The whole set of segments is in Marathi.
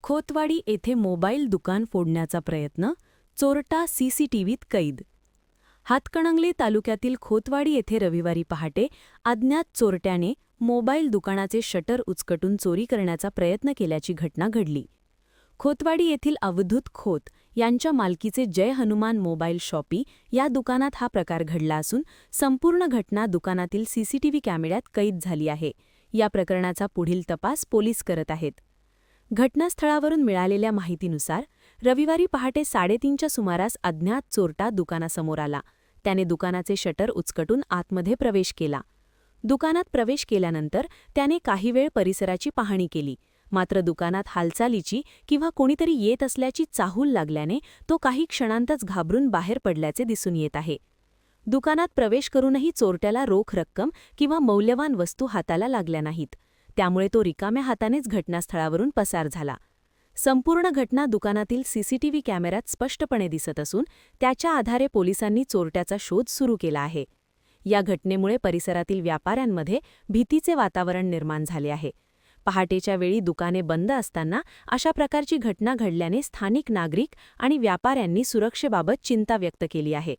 खोतवाडी येथे मोबाईल दुकान फोडण्याचा प्रयत्न, चोरटा सीसीटीव्हीत कैद. हातकणंगले तालुक्यातील खोतवाडी येथे रविवारी पहाटे अज्ञात चोरट्याने मोबाईल दुकानाचे शटर उचकटून चोरी करण्याचा प्रयत्न केल्याची घटना घडली. खोतवाडी येथील अवधूत खोत यांच्या मालकीचे जय हनुमान मोबाईल शॉपी या दुकानात हा प्रकार घडला असून संपूर्ण घटना दुकानातील सीसीटीव्ही कॅमेऱ्यात कैद झाली आहे. या प्रकरणाचा पुढील तपास पोलीस करत आहेत. घटनास्थळावरून मिळालेल्या माहितीनुसार रविवारी पहाटे 3:30च्या सुमारास अज्ञात चोरटा दुकानासमोर आला. त्याने दुकानाचे शटर उचकटून आतमध्ये प्रवेश केला. दुकानात प्रवेश केल्यानंतर त्याने काही वेळ परिसराची पाहणी केली. मात्र दुकानात हालचालीची किंवा कोणीतरी येत असल्याची चाहूल लागल्याने तो काही क्षणांतच घाबरून बाहेर पडल्याचे दिसून येत आहे. दुकानात प्रवेश करूनही चोरट्याला रोख रक्कम किंवा मौल्यवान वस्तू हाताला लागल्या नाहीत. त्यामुळे तो रिकाम्या हातानेच घटनास्थळावरून पसार झाला. संपूर्ण घटना दुकानातील सीसीटीव्ही कॅमेऱ्यात स्पष्टपणे दिसत असून त्याच्या आधारे पोलिसांनी चोरट्याचा शोध सुरू केला आहे. या घटनेमुळे परिसरातील व्यापाऱ्यांमध्ये भीतीचे वातावरण निर्माण झाले आहे. पहाटेच्या वेळी दुकाने बंद असताना अशा प्रकारची घटना घडल्याने स्थानिक नागरिक आणि व्यापाऱ्यांनी सुरक्षेबाबत चिंता व्यक्त केली आहे.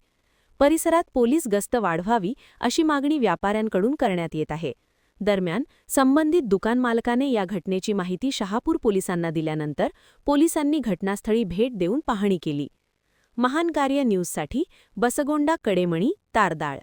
परिसरात पोलीस गस्त वाढवावी अशी मागणी व्यापाऱ्यांकडून करण्यात येत आहे. दरम्यान संबंधित दुकान मालकाने या घटनेची माहिती शहापूर पोलिसांना दिल्यानंतर पोलिसांनी घटनास्थळी भेट देऊन पाहणी केली. महान कार्य न्यूजसाठी बसगोंडा कडेमणी, तारदाळ.